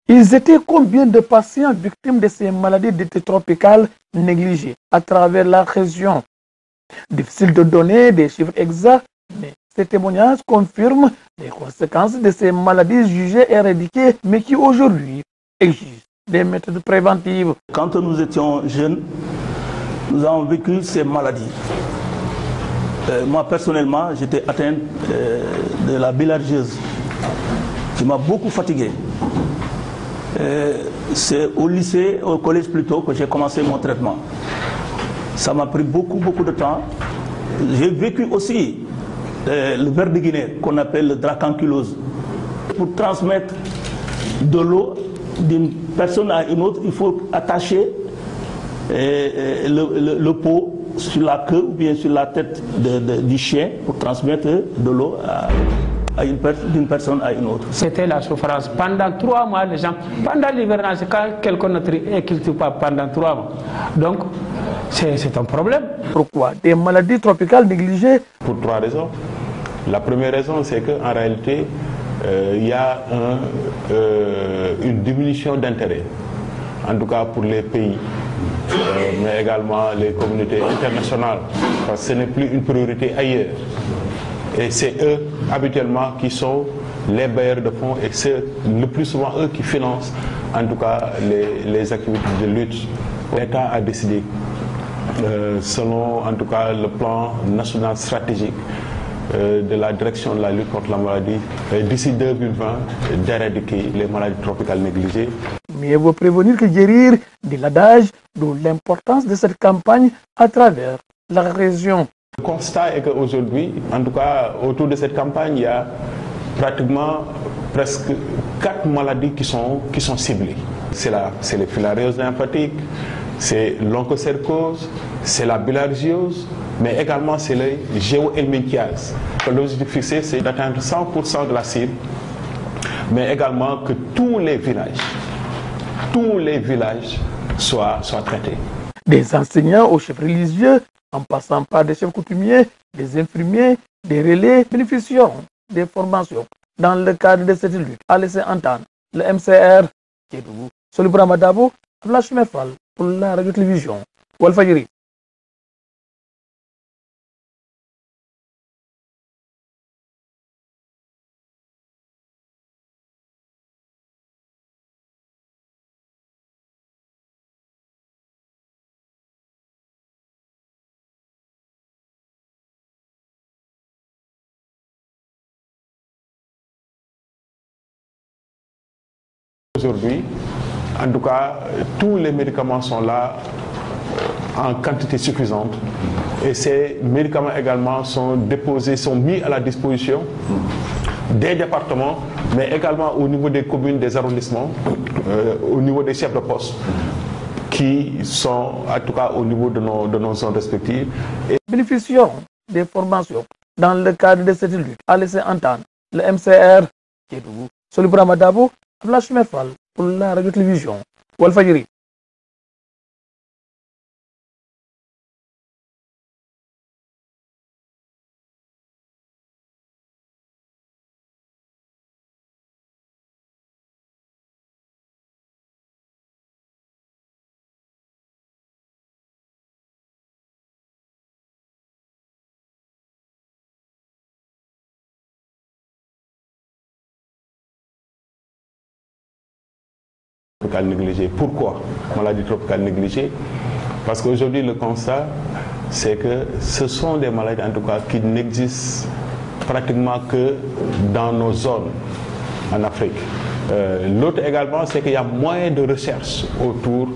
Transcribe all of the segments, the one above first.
Ils étaient combien de patients victimes de ces maladies dites tropicales négligées à travers la région? Difficile de donner des chiffres exacts, mais ces témoignages confirment les conséquences de ces maladies jugées éradiquées, mais qui aujourd'hui exigent des méthodes préventives. Quand nous étions jeunes, nous avons vécu ces maladies. Moi, personnellement, j'étais atteint de la bilharziose, qui m'a beaucoup fatigué. C'est au lycée, au collège plutôt, que j'ai commencé mon traitement. Ça m'a pris beaucoup de temps. J'ai vécu aussi le ver de Guinée, qu'on appelle le dracunculose. Pour transmettre de l'eau d'une personne à une autre, il faut attacher le pot sur la queue ou bien sur la tête du chien pour transmettre de l'eau d'une personne à une autre. C'était la souffrance. Pendant 3 mois, les gens, pendant l'hivernage, quand quelqu'un ne cultive pas pendant 3 mois. Donc, c'est un problème. Pourquoi des maladies tropicales négligées? Pour 3 raisons. La première raison, c'est qu'en réalité, il y a une diminution d'intérêt, en tout cas pour les pays, mais également les communautés internationales, parce que ce n'est plus une priorité ailleurs. Et c'est eux, habituellement, qui sont les bailleurs de fonds et c'est le plus souvent eux qui financent, en tout cas, les activités de lutte. L'État a décidé, selon, en tout cas, le plan national stratégique de la direction de la lutte contre la maladie, d'ici 2020, d'éradiquer les maladies tropicales négligées. Mieux vaut prévenir que guérir, dit l'adage, d'où l'importance de cette campagne à travers la région. Le constat est qu'aujourd'hui, en tout cas autour de cette campagne, il y a pratiquement presque 4 maladies qui sont ciblées. C'est les filarioses lymphatiques, c'est l'onchocercose, c'est la bilharziose, mais également c'est les géohelminthiases. L'objectif fixé, c'est d'atteindre 100% de la cible, mais également que tous les villages soient traités. Des enseignants aux chefs religieux, en passant par des chefs coutumiers, des infirmiers, des relais bénéficiaront des formations dans le cadre de cette lutte, a laissé entendre le MCR Kédougou. Solibra Madabo, Flash Mefal pour la radio-télévision Walfadjri. Aujourd'hui, en tout cas, tous les médicaments sont là en quantité suffisante et ces médicaments également sont déposés, sont mis à la disposition des départements, mais également au niveau des communes, des arrondissements, au niveau des chefs de poste qui sont en tout cas au niveau de nos zones respectives. Et bénéficieront des formations dans le cadre de cette lutte, a laissé entendre le MCR Kédougou. Solibra Madabo, Flash Mefal pour la radio-télévision Walfadjri. Négligée. Pourquoi maladie tropicale négligée? Parce qu'aujourd'hui le constat c'est que ce sont des maladies en tout cas qui n'existent pratiquement que dans nos zones en Afrique. L'autre également c'est qu'il y a moins de recherches autour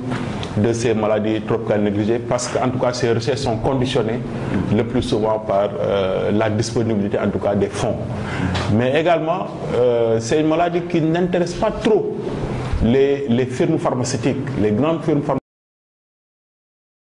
de ces maladies tropicales négligées parce qu'en tout cas ces recherches sont conditionnées le plus souvent par la disponibilité en tout cas des fonds. Mais également c'est une maladie qui n'intéresse pas trop les firmes pharmaceutiques, les grandes firmes pharmaceutiques.